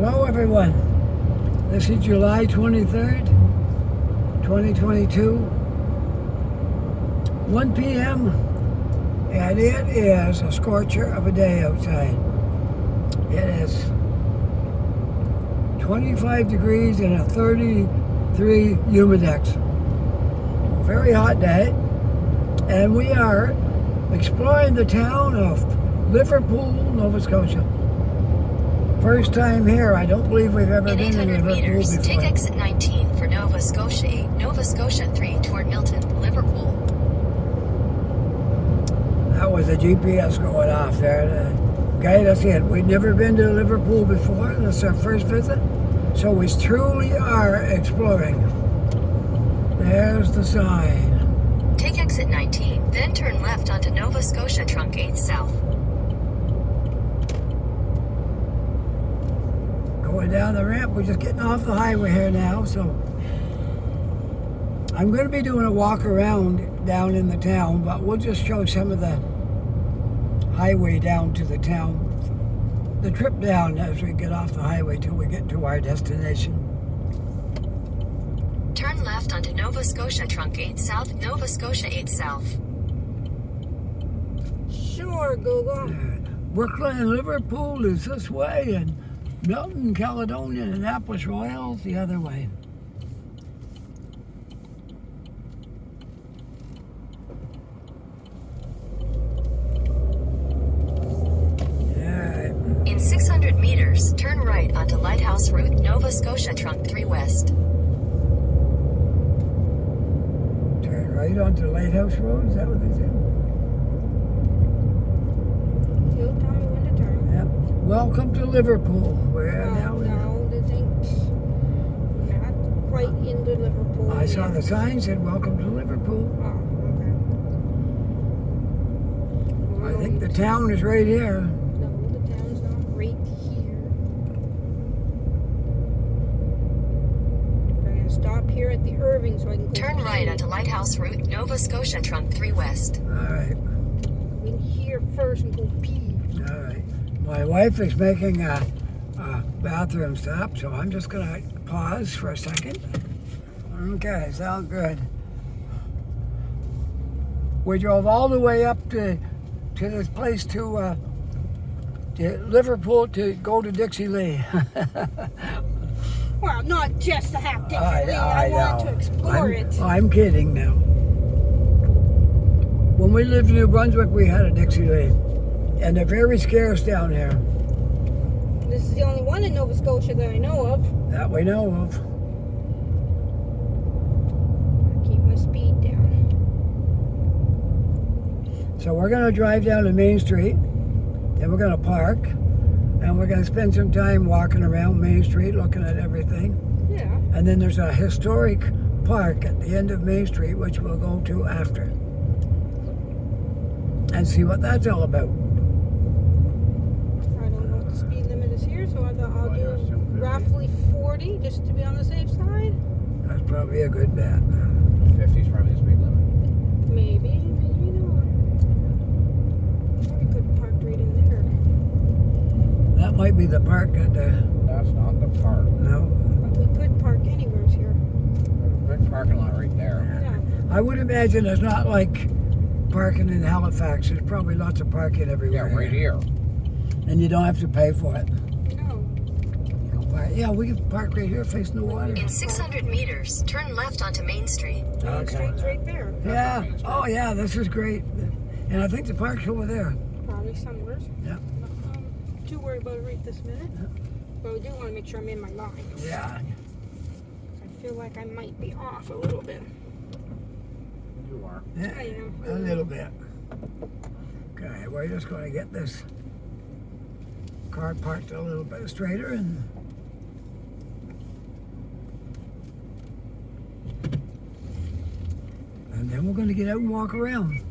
Hello everyone, this is July 23rd, 2022, 1 p.m. and it is a scorcher of a day outside. It is 25 degrees and a 33 humidex. Very hot day, and we are exploring the town of Liverpool, Nova Scotia. First time here. I don't believe we've ever been in Liverpool meters, before. Take exit 19 for Nova Scotia 8, Nova Scotia 3 toward Milton, Liverpool. That was the GPS going off there to guide us in. We'd never been to Liverpool before. This is our first visit. So we truly are exploring. There's the sign. Take exit 19, then turn left onto Nova Scotia Trunk 8 South. Going down the ramp, we're just getting off the highway here now, so I'm going to be doing a walk around down in the town, but we'll just show some of the highway down to the town, the trip down as we get off the highway till we get to our destination. Turn left onto Nova Scotia Trunk 8 South, Nova Scotia 8 South. Sure, Google. Brooklyn and Liverpool is this way, and Milton, Caledonia, and Annapolis Royals the other way. In 600 meters, turn right onto Lighthouse Route, Nova Scotia Trunk 3 West. Turn right onto Lighthouse Road, is that what they said? You'll tell me when to turn. Yep. Welcome to Liverpool. We're now in. No, this ain't not quite into Liverpool. I saw yet. the sign said welcome to Liverpool. Oh, okay. I think the town is right here. No, the town's not right here. I'm gonna stop here at the Irving so I can go Turn pee. right onto Lighthouse Route, Nova Scotia Trunk 3 West. All right. Go in here first and go pee. All right. My wife is making a bathroom stop, so I'm just going to pause for a second. Okay, sounds good. We drove all the way up to this place to Liverpool to go to Dixie Lee. Well, not just to have Dixie I Lee. know, I want to explore it. I'm kidding now. When we lived in New Brunswick, we had a Dixie Lee, and they're very scarce down here. This is the only one in Nova Scotia that I know of. That we know of. Keep my speed down. So we're going to drive down to Main Street, then we're going to park, and we're going to spend some time walking around Main Street, looking at everything. Yeah. And then there's a historic park at the end of Main Street, which we'll go to after, and see what that's all about. I don't know what the speed limit is here, so I thought I'll do roughly 40 just to be on the safe side. That's probably a good bet. 50 is probably the speed limit. Maybe, maybe not. We could have parked right in there. That might be the park at the... That's not the park. No. But we could park anywhere here. There's a big parking lot right there. Yeah. I would imagine it's not like parking in Halifax. There's probably lots of parking everywhere. Yeah, right here. And you don't have to pay for it. No. You can park. Yeah, we can park right here facing the water. In 600 meters, turn left onto Main Street. Main Okay. Street's right there. Yeah. Oh, yeah, this is great. And I think the park's over there. Probably somewhere. Yeah. Too worried about it right this minute. But we do want to make sure I'm in my lines. Yeah. I feel like I might be off a little bit. You are. Yeah. I am. A little bit. Okay, we're just going to get this car parked a little bit straighter and then we're going to get out and walk around.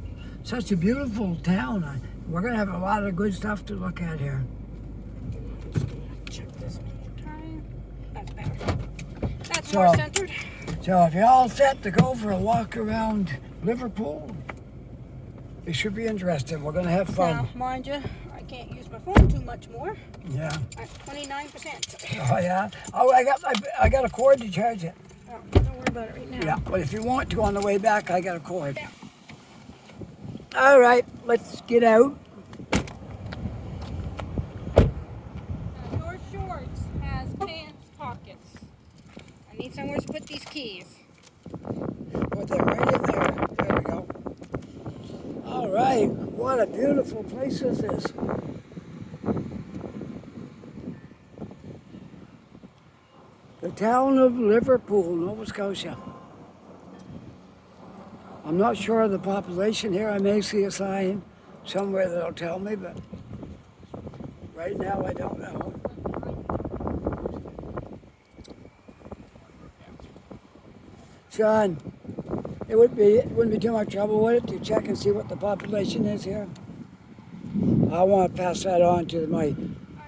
Such a beautiful town. We're going to have a lot of good stuff to look at here. Check this one more time. That's better. That's So- more centered. So if you're all set to go for a walk around Liverpool, it should be interesting. We're going to have fun. Now, mind you, I can't use my phone too much more. Yeah. At 29%. Oh yeah. Oh, I got a cord to charge it. Oh, don't worry about it right now. Yeah, but if you want to on the way back, I got a cord. Yeah. All right, let's get out. Now, your shorts has pants pockets. I need somewhere to put these keys. Put that right in there. There we go. All right, what a beautiful place is this. The town of Liverpool, Nova Scotia. I'm not sure of the population here. I may see a sign somewhere that'll tell me, but right now I don't know. Sean, it wouldn't be too much trouble, would it, to check and see what the population is here? I want to pass that on to my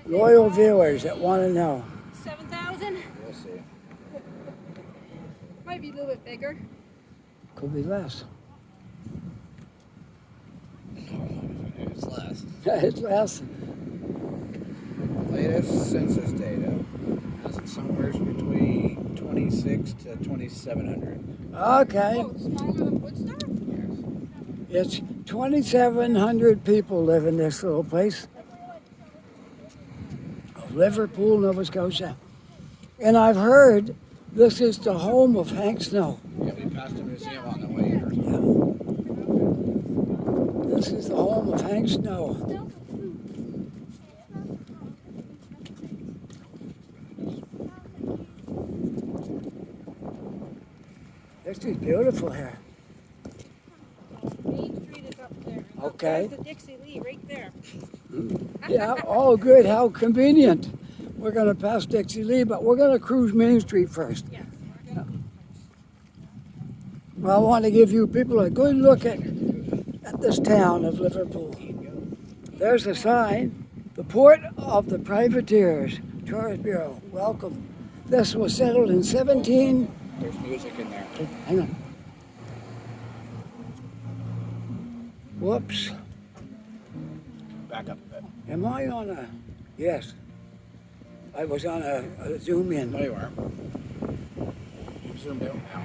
loyal viewers that want to know. 7,000? We'll see. Might be a little bit bigger. Could be less. It's less. It's less. Latest census data has it somewhere between 26 to 2,700. Okay. Oh, smaller than Woodstock? Yes. It's 2,700 people live in this little place of Liverpool, Nova Scotia. And I've heard this is the home of Hank Snow. Yeah, we passed the museum on the way here. This is the home of Hank Snow. This is beautiful here. Main Street is up there. Okay. There's the Dixie Lee right there. Yeah, oh good, how convenient. We're gonna pass Dixie Lee, but we're gonna cruise Main Street first. Yes. We're gonna Well, I want to give you people a good look at this town of Liverpool. There's a sign, the Port of the Privateers, Tourist Bureau, welcome. This was settled in 17... There's music in there. Hang on. Whoops. Back up a bit. Am I on a... Yes. I was on a zoom in. No, you are. You've zoomed out now.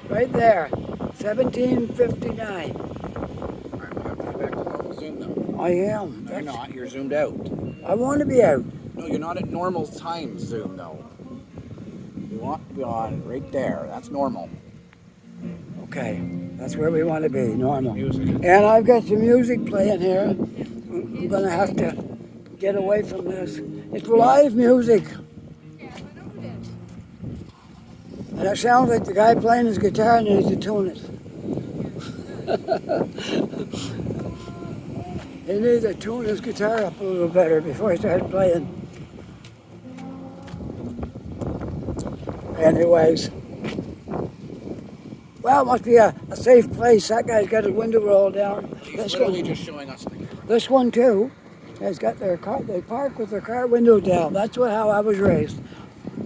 Right there, 1759. All right, we'll have to go back to normal zoom though. I am. No, you're not. You're zoomed out. I want to be out. No, you're not at normal time zoom though. You want to be on right there. That's normal. Okay, that's where we want to be, normal. Music. And I've got some music playing here. I'm going to have to get away from this. It's live music. Yeah, I know it is. And it sounds like the guy playing his guitar needs to tune it. He needs to tune his guitar up a little better before he starts playing. Anyways. Well, it must be a safe place. That guy's got his window rolled down. He's literally just showing us the camera. This one too has got their car. They park with their car windows down. That's how I was raised.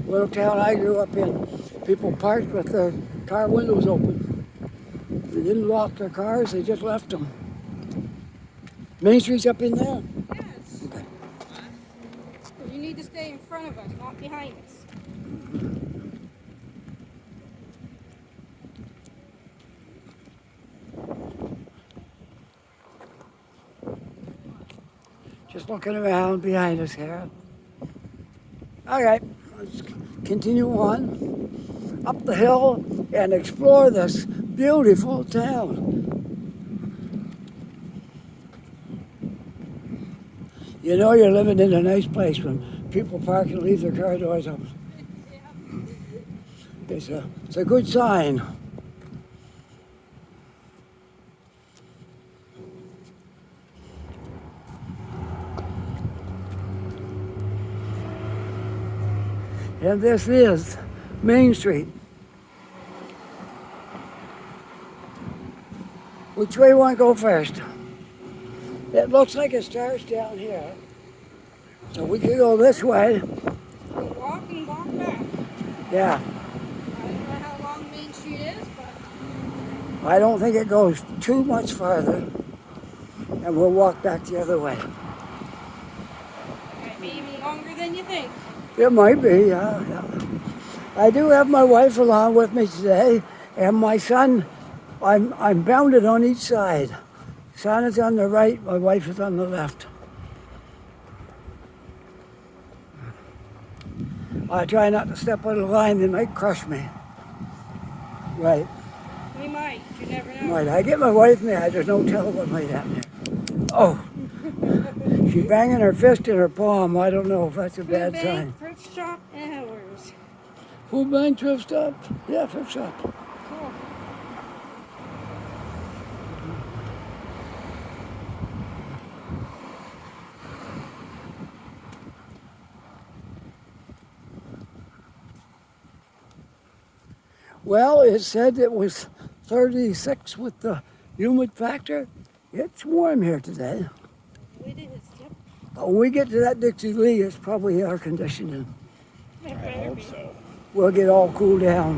Little town I grew up in, people parked with their car windows open. They didn't lock their cars. They just left them. Main Street's up in there. Yes. Okay. You need to stay in front of us, not behind us. Just looking around behind us here. All right, let's continue on up the hill and explore this beautiful town. You know you're living in a nice place when people park and leave their car doors open. It's a good sign. And this is Main Street. Which way you want to go first? It looks like it starts down here. So we could go this way. We walk and walk back. Yeah. I don't know how long Main Street is, but I don't think it goes too much farther. And we'll walk back the other way. longer than you think. It might be, yeah. I do have my wife along with me today, and my son. I'm bounded on each side. Son is on the right, my wife is on the left. I try not to step on the line, they might crush me. Right. We might. You never know. Right. I get my wife mad, there's no telling what might happen here. Oh. She's banging her fist in her palm. I don't know if that's a bad Food sign. bank, thrift shop, hours. Food bank, thrift shop? Yeah, thrift shop. Cool. Well, it said it was 36 with the humid factor. It's warm here today. It is. Yep. When we get to that Dixie Lee, it's probably air conditioning. It I better hope be. so. We'll get all cooled down.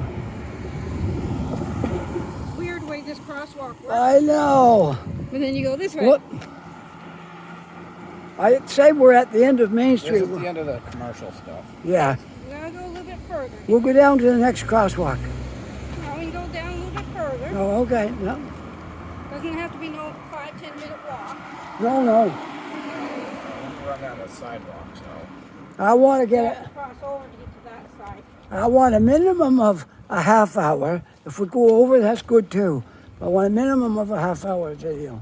Weird way this crosswalk works. I know. But then you go this way. What? I'd say we're at the end of Main This Street. is the end of the commercial stuff. Yeah. We gotta go a little bit further. We'll go down to the next crosswalk. Now we can go down a little bit further. Oh, okay. No. Doesn't have to be no 5-10 minute walk. No. Run down the sidewalk, so. I want to You get have to cross over to get to that side. I want a minimum of a half hour. If we go over, that's good too. I want a minimum of a half hour video.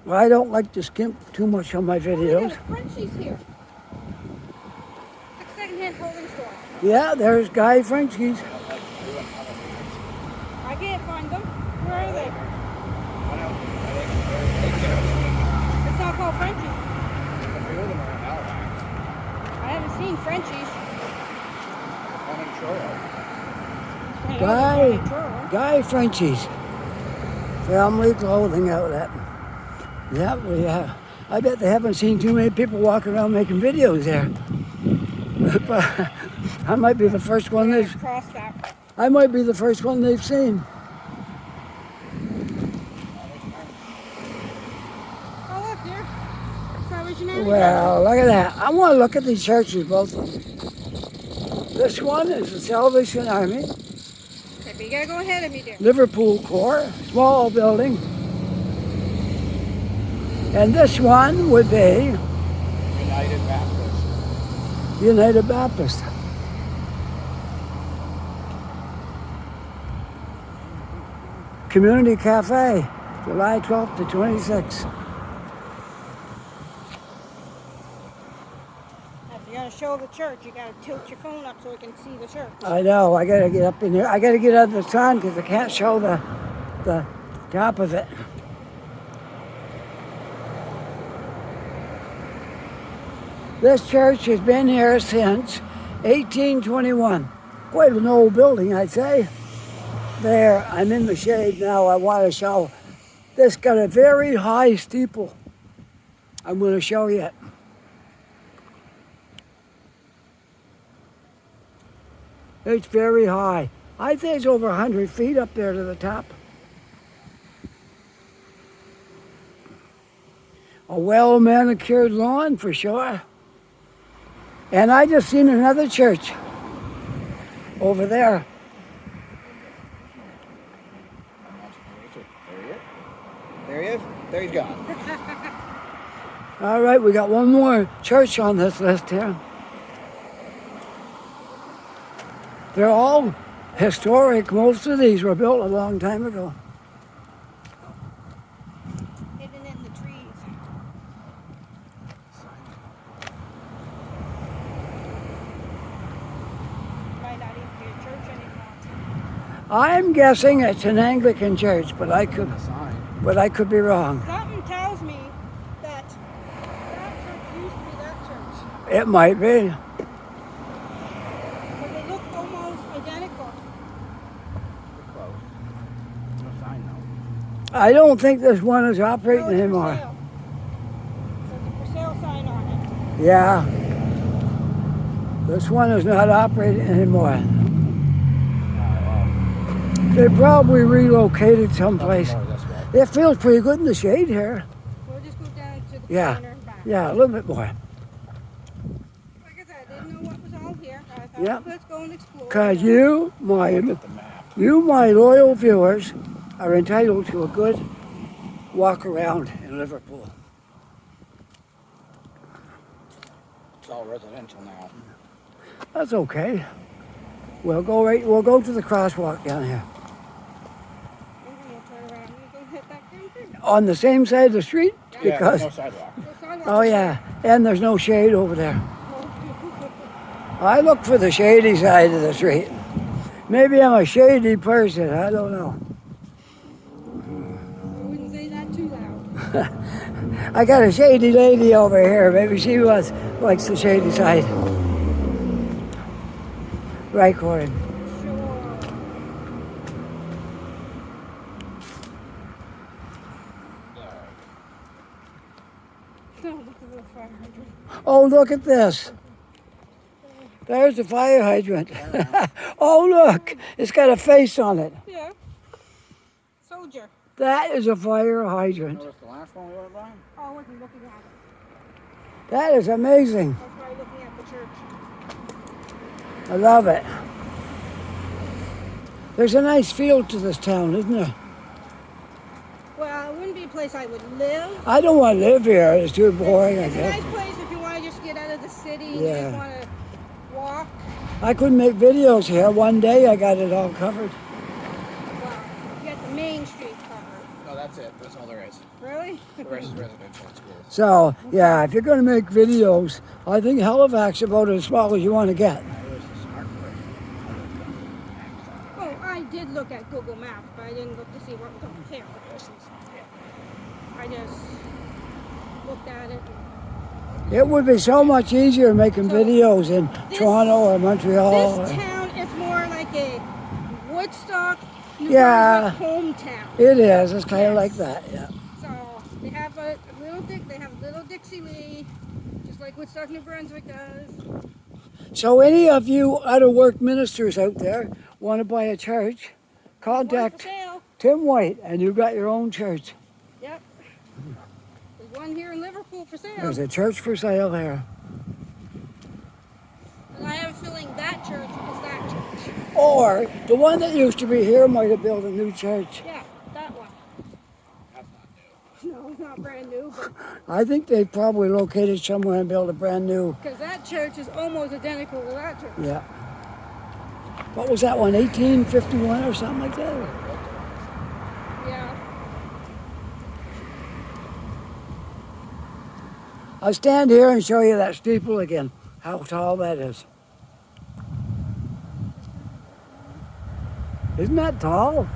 Well, I don't like to skimp too much on my Oh, videos. there's Frenchie's here. It's a secondhand clothing store. Yeah, there's Guy Frenchie's. I can't find them. Where are they? It's not called Frenchie's. A few of them are in Halifax. I haven't seen Frenchie's. One in Truro. I know there's one in Truro. Guy Frenchie's. Family clothing outlet. Yeah, we have. I bet they haven't seen too many people walking around making videos there. But I might be the first one they've. Cross that. I might be the first one they've seen. Oh, look, dear. It's original. Well, look at that. I want to look at these churches, both of them. This one is the Salvation Army, Okay, but you gotta go ahead of me, dear. Liverpool Corps, small building. And this one would be United Baptist. United Baptist. Community Cafe, July 12th to 26th. If you're gonna show the church, you gotta tilt your phone up so we can see the church. I know, I gotta get up in here. I gotta get out of the sun because I can't show the top of it. This church has been here since 1821. Quite an old building, I'd say. There, I'm in the shade now. I want to show. This got a very high steeple. I'm going to show you it. It's very high. I think it's over 100 feet up there to the top. A well-manicured lawn for sure. And I just seen another church over there. There he is. There he's gone. All right, we got one more church on this list here. They're all historic. Most of these were built a long time ago. Hidden in the trees. Might not even be a church anymore. I'm guessing it's an Anglican church, but I could be wrong. Something tells me that church used to be that church. It might be. But they look almost identical. Close. No sign though. I don't think this one is operating No, it's for anymore. sale. There's a for sale sign on it. Yeah. This one is not operating anymore. They probably relocated someplace. More this way. It feels pretty good in the shade here. We'll just go down to the Yeah. corner and back. Yeah, a little bit more. here. I thought, Yeah. let's go and explore. Because Yeah. you, my loyal viewers, are entitled to a good walk around in Liverpool. It's all residential now. That's okay. We'll go to the crosswalk down here. We're gonna turn around and go hit that green thing. On the same side of the street? Yeah, Because, no sidewalk. The sidewalk oh is yeah, and there's no shade over there. there. I look for the shady side of the street. Maybe I'm a shady person, I don't know. I wouldn't say that too loud. I got a shady lady over here. Maybe she likes the shady side. Right, Corin? Sure. Oh, look at the fire hydrant. Oh, look at this. There's the fire hydrant. Oh, look. It's got a face on it. Yeah. Soldier. That is a fire hydrant. Notice the last one we went by? Oh, I wasn't looking at it. That is amazing. I was probably looking at the church. I love it. There's a nice feel to this town, isn't there? Well, it wouldn't be a place I would live. I don't want to live here. It's too boring, I It's a guess. nice place if you want to just get out of the city and Yeah. just want to walk. I couldn't make videos here. One day I got it all covered. Well, you got the main street covered. No, that's it. That's all there is. Really? The rest is residential and schools. So, yeah, if you're going to make videos, I think Halifax is about as small as you want to get. There's the smart person. Oh, I did look at Google Maps, but I didn't look to see what was compare the places. I just looked at it. It would be so much easier making videos in Toronto or Montreal. This town is more like a Woodstock, New Yeah. Brunswick hometown. It is. It's kind of like that, yeah. So they have little Dixie Lee, just like Woodstock, New Brunswick does. So any of you out-of-work ministers out there want to buy a church, One for contact sale. Tim White and you've got your own church. Yep. There's one here in Liverpool for sale. There's a church for sale there. And I have a feeling that church is that church. Or the one that used to be here might have built a new church. Yeah, that one. That's not new. No, not brand new, but I think they probably located somewhere and built a brand new. because that church is almost identical to that church. Yeah. What was that one? 1851 or something like that? Yeah. I'll stand here and show you that steeple again. How tall that is. Isn't that tall?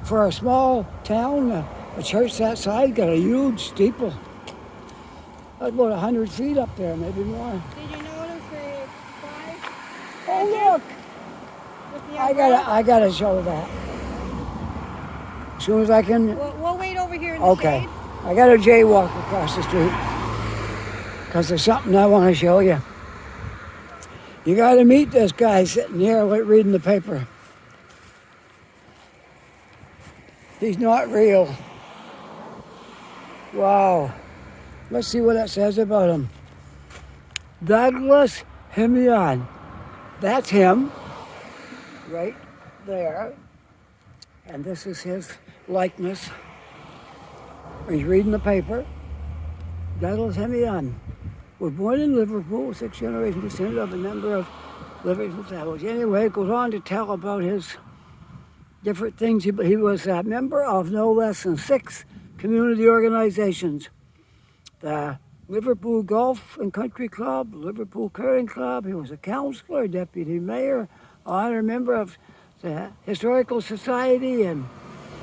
For a small town, a church that size got a huge steeple. That's about 100 feet up there, maybe more. Did you notice the flag Oh look! with the I umbrella? gotta show that. As soon as I can. We'll wait over here in the Okay. shade. I got to jaywalk across the street because there's something I want to show you. You got to meet this guy sitting here reading the paper. He's not real. Wow. Let's see what it says about him. Douglas Himian. That's him right there. And this is his likeness. He's reading the paper. Douglas Himian was born in Liverpool, 6th generation descendant of a number of Liverpool families. Anyway, it goes on to tell about his different things. He was a member of no less than 6 community organizations. The Liverpool Golf and Country Club, Liverpool Curling Club. He was a councillor, deputy mayor, honor member of the Historical Society, and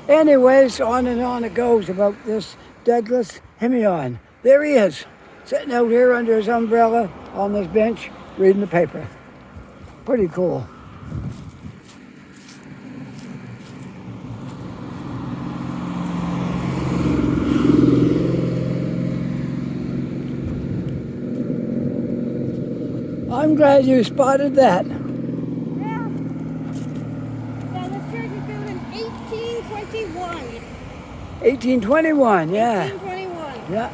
anyways, on and on it goes about this Douglas Himian. There he is, sitting out here under his umbrella on this bench, reading the paper. Pretty cool. I'm glad you spotted that. Yeah. Yeah, this church was built in 1821. 1821, yeah. 1821. Yeah.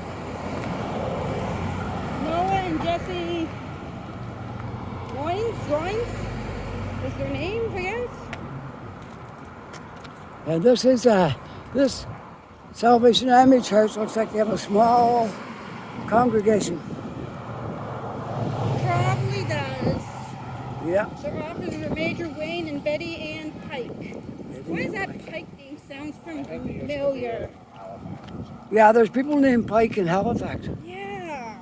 Noah and Jesse Zoins is their name, I guess. And this is this Salvation Army Church looks like they have a small congregation. Probably does. Yeah. Their officers are Major Wayne and Betty Ann Pike. Why is that Pike name sounds familiar? Yeah, there's people named Pike in Halifax. Yeah.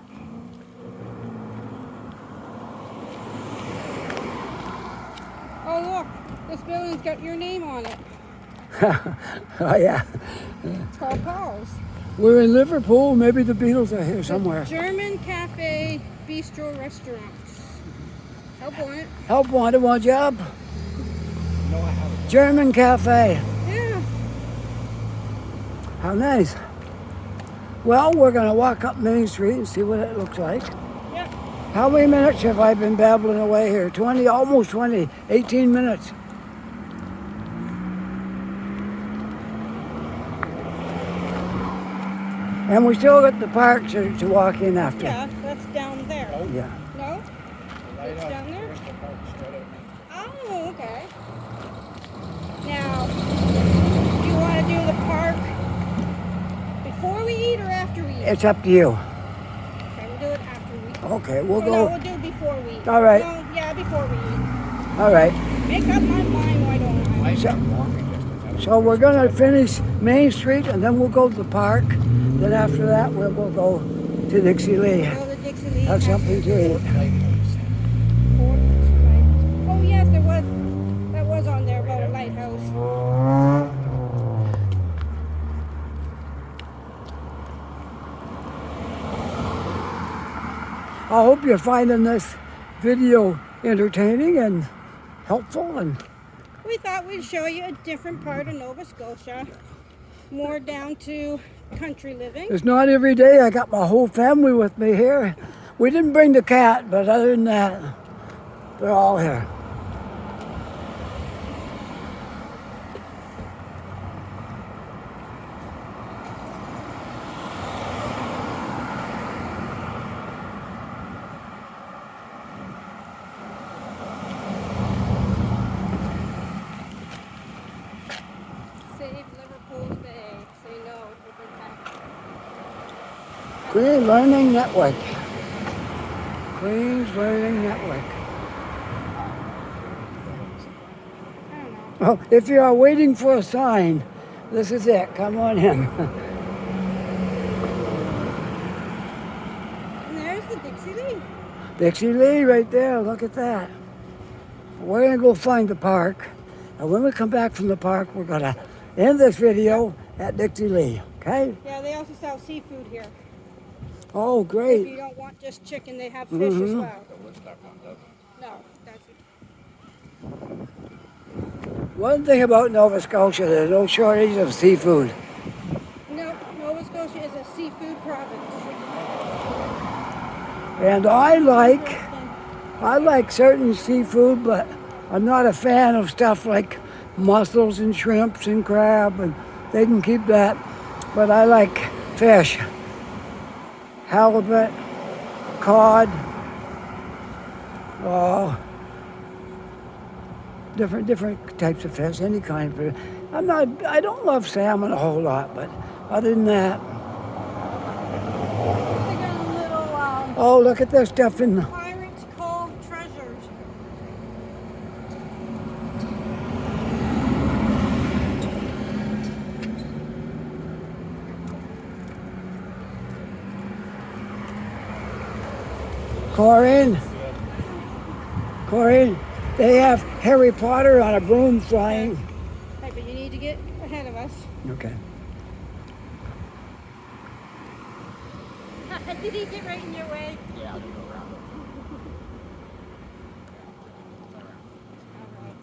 Oh look, this building's got your name on it. Oh yeah. It's called Paul's. We're in Liverpool. Maybe the Beatles are here somewhere. German Cafe Bistro Restaurants. Help wanted. Help wanted, one job. No, I haven't. German Cafe. Yeah. How nice. Well, we're going to walk up Main Street and see what it looks like. Yep. How many minutes have I been babbling away here? 20, almost 20, 18 minutes. And we still got the park to walk in after. Yeah, that's down there. Yeah. No? It's down there? Oh, okay. Now, do you want to do the park before we eat or after we eat? It's up to you. Okay, we'll do it after we eat. Okay, we'll No, go. we'll do it before we eat. All right. No, yeah, before we eat. All right. Make up my mind, why don't I? So we're going to finish Main Street and then we'll go to the park. Then after that, we'll go to Dixie Lee. Go to Dixie Lee. Have something to eat. Oh yes, that was on there about a lighthouse. I hope you're finding this video entertaining and helpful. And We thought we'd show you a different part of Nova Scotia, more down to country living. it's not every day I got my whole family with me here. We didn't bring the cat, but other than that, they're all here. Save Liverpool's Bay. Say no. We'll bring back. Queen's Learning Network. Queen's Learning Network. I don't know. Well, if you are waiting for a sign, this is it. Come on in. And there's the Dixie Lee. Dixie Lee right there. Look at that. We're going to go find the park. And when we come back from the park, we're going to end this video at Dixie Lee. Okay? Yeah, they also sell seafood here. Oh, If great. you don't want just chicken, they have fish as well. No, that's One thing about Nova Scotia, there's no shortage of seafood. no. Nova Scotia is a seafood province. And I like certain seafood, but I'm not a fan of stuff like mussels and shrimps and crab, and they can keep that. But I like fish, halibut, cod, different types of fish, any kind of fish. I don't love salmon a whole lot, but other than that, They got a little oh, look at this stuff in the Pirates Cove treasures. Corinne, they have Harry Potter on a broom flying. Hey, but you need to get ahead of us. Okay. Did he get right in your way? Yeah, I'll go around it. Alright.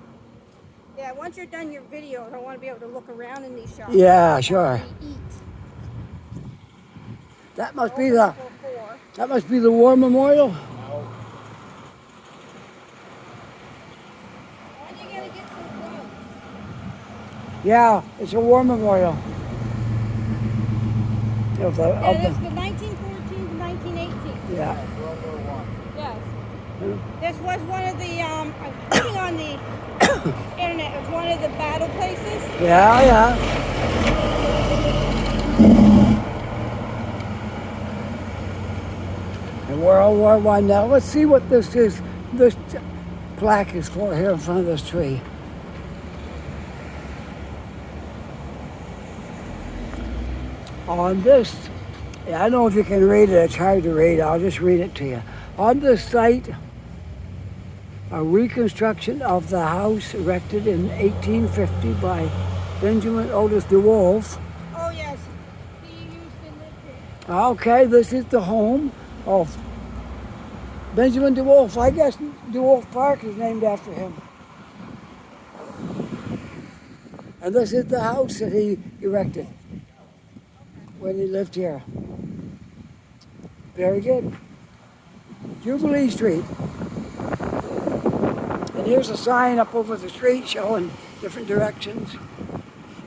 Yeah, once you're done your video, I want to be able to look around in these shops. Yeah, sure. After we eat. That must be Open the till 4. that must be the War Memorial. No. Why do you gotta get so close? Yeah, it's a War Memorial. Of the, Yeah, it's the 1914 to 1918. yeah. World War I. Yes. Hmm. They This was one of the, I'm reading on the internet, it was one of the battle places. Yeah, yeah. In World War I. Now let's see what this is. This plaque is for here in front of this tree. On this, I don't know if you can read it. It's hard to read. I'll just read it to you. On this site, a reconstruction of the house erected in 1850 by Benjamin Otis DeWolf. Oh yes, he used to live here. Okay, this is the home of Benjamin DeWolf. I guess DeWolf Park is named after him. And this is the house that he erected when he lived here. Very good. Jubilee Street. And here's a sign up over the street showing different directions.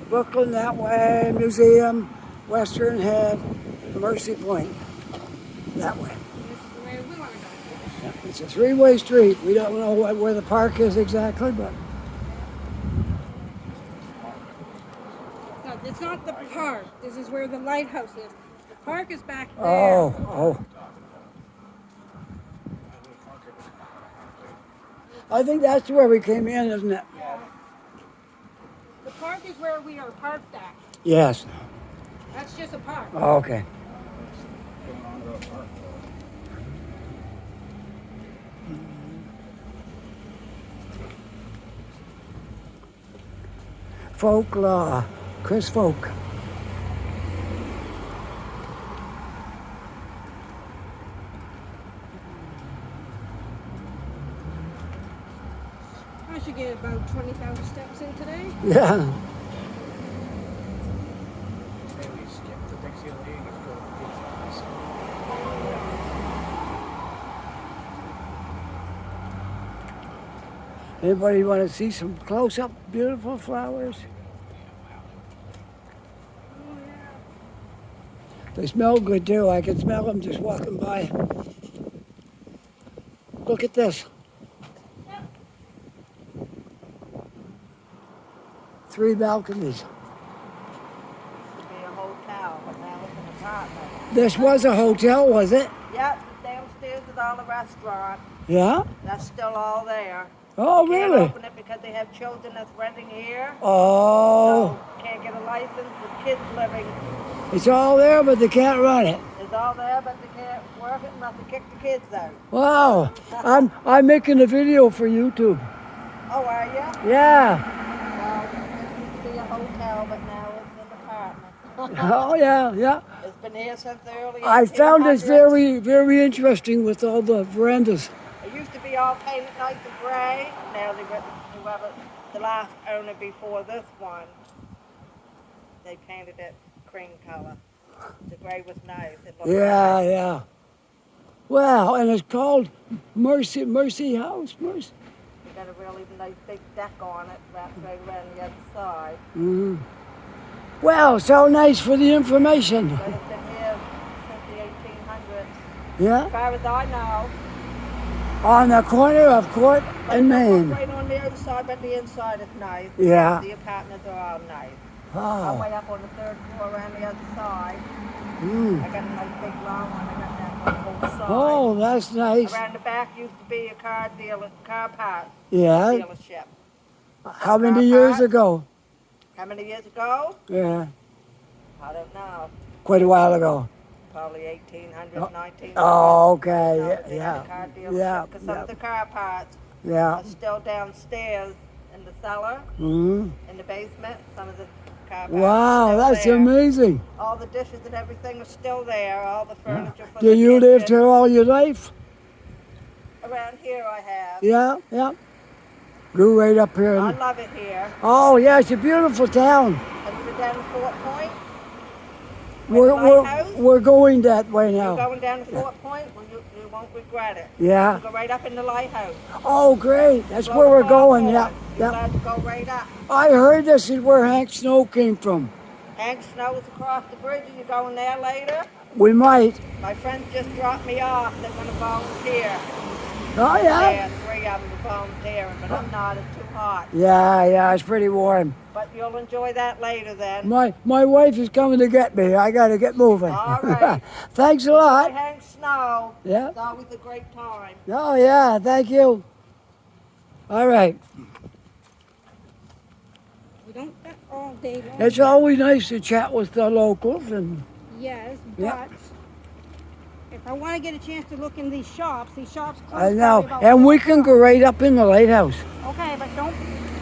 Brooklyn that way, Museum, Western Head, Mercy Point that way. This is the way we want to go. Yeah, it's a three-way street. We don't know where the park is exactly, but No, it's not the park. This is where the lighthouse is. The park is back there. oh. I think that's where we came in, isn't it? The park is where we are parked at. Yes. That's just a park. Okay. Folklore. Chris Folk. I should get about 20,000 steps in today. Yeah. Maybe skip the Dixie League and go to the Anybody want to see some close-up beautiful flowers? They smell good too. I can smell them just walking by. Look at this. 3 balconies. To be a hotel, but now it's an apartment. This was a hotel, was it? Yep, downstairs is all the restaurant. Yeah? That's still all there. Oh, Can't really? open it because they have children that's renting here. Oh, So can't get a license with kids living. it's all there, but they can't run it. It's all there, but they can't work it unless they kick the kids out. Wow. I'm making a video for YouTube. Oh, are you? Yeah. Well, it used to be a hotel, but now it's an apartment. Oh, yeah, yeah. It's been here since the early I found it 1800s. very, very interesting with all the verandas. It used to be all painted nice and gray. Now they got whoever the last owner before this one, they painted it cream color. The gray was nice. It looked Yeah, nice. yeah. Wow, and it's called Mercy House. Mercy. They got a really nice big deck on it, wrapped right around the other side. Mm. Wow, so nice for the information. But it's been here since the 1800s. Yeah, As far as I know. on the corner of Court But and it don't look Main. right on the other side, but the inside is nice. Yeah. The apartments are all nice. I'm Oh, way up on the 3rd floor around the other side. mm. I got a nice big long one. I got that on both sides. Oh, that's nice. Around the back used to be a car parts Yeah. dealership. How many years ago? How many years ago? Yeah, I don't know. quite a while ago. Probably 1800s, Oh, 1900s. Oh, okay. No, Yeah, they had yeah, a car dealership. yeah, Because some yeah. of the car parts Yeah. are still downstairs in the cellar, Mm. in the basement. Some of the car parts Wow, are still that's there. amazing. All the dishes and everything are still there. All the furniture for Do the you lived kitchen. here all your life? Around here I have. Yeah, yeah. Grew right up here. I love it here. Oh, yeah, it's a beautiful town. Have you been down to Fort Point? We're, Lighthouse? we're going that way You're now. going down to Fort Point? Well, you won't regret it. Yeah. You go right up in the lighthouse. Oh, great. That's Go where we're to going. Fort Yeah, Point. You're yeah. allowed to go right up. I heard this is where Hank Snow came from. Hank Snow's across the bridge. Are you going there later? We might. My friends just dropped me off. They're going to volunteer. Oh, yeah? And 3 of them are volunteering, but I'm not. It's too hot. Yeah, it's pretty warm. But you'll enjoy that later then. My wife is coming to get me. I got to get moving. All right. Thanks a Enjoy lot. hang snow. Yeah. It's always a great time. Oh, yeah, thank you. All right. We don't get all day long. It's always nice to chat with the locals and Yes, Yeah. but if I want to get a chance to look in these shops close I know. probably about And 4 we can go o'clock. right up in the lighthouse. Okay, but don't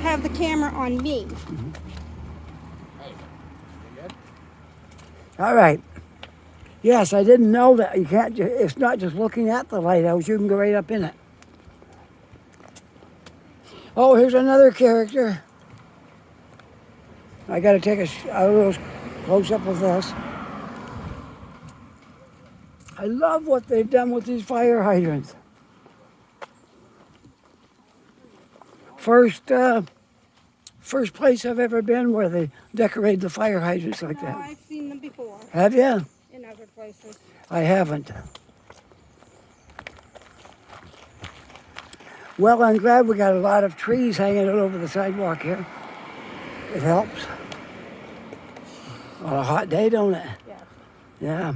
have the camera on me. All right. Yes, I didn't know that. You can't. It's not just looking at the lighthouse. You can go right up in it. Oh, here's another character. I got to take a little close up of this. I love what they've done with these fire hydrants. First place I've ever been where they decorate the fire hydrants like No, that. I've seen them before Have you? in other places. I haven't. Well, I'm glad we got a lot of trees hanging all over the sidewalk here. It helps. On a hot day, don't it? Yeah. Yeah.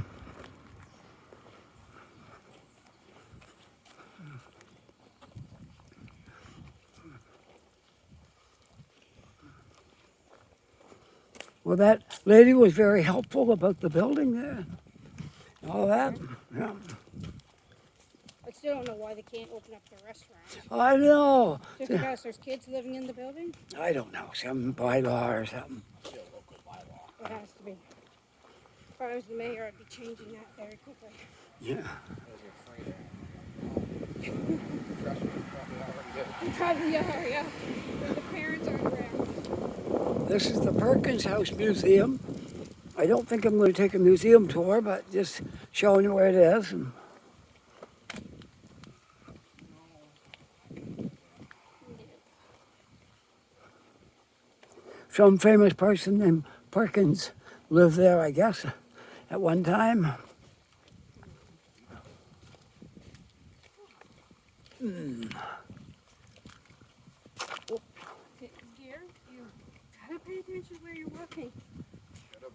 Well, that lady was very helpful about the building there. All that. Yeah. I still don't know why they can't open up the restaurant. I know. Just because there's kids living in the building? I don't know. Some bylaw or something. It has to be. If I was the mayor, I'd be changing that very quickly. Yeah. Probably are, yeah. The parents aren't around. This is the Perkins House Museum. I don't think I'm going to take a museum tour, but just showing you where it is. And some famous person named Perkins lived there, I guess, at one time. Dear, you gotta pay attention where you're walking. Oh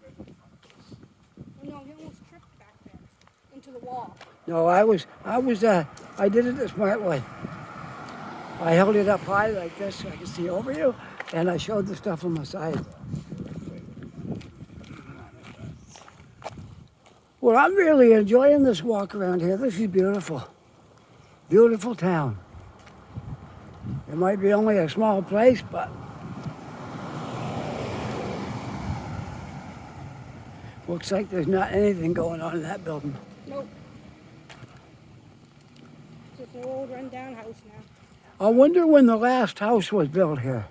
no, you almost tripped back there into the wall. No, I did it the smart way. I held it up high like this so I could see over you, and I showed the stuff on the side. Well, I'm really enjoying this walk around here. This is beautiful. Beautiful town. It might be only a small place, but looks like there's not anything going on in that building. Nope. It's just an old rundown house now. I wonder when the last house was built here.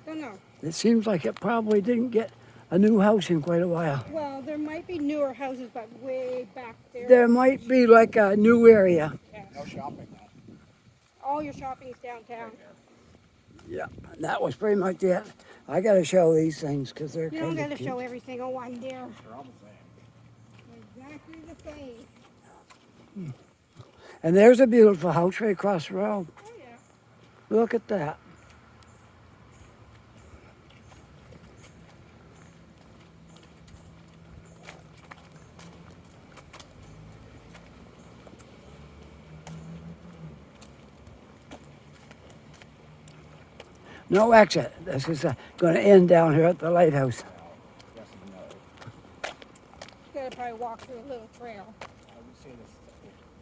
Don't know. It seems like it probably didn't get a new house in quite a while. Well, there might be newer houses, but way back there. There might be like a new area. Yeah. No shopping though. All your shopping's downtown. Yeah, and that was pretty much it. I got to show these things because they're You don't kind gotta of cute. show every single one, dear. They're all the same. Exactly the same. And there's a beautiful house right across the road. Oh yeah. Look at that. No exit. This is going to end down here at the lighthouse. Yes and no. You gotta probably walk through a little trail. I would say this.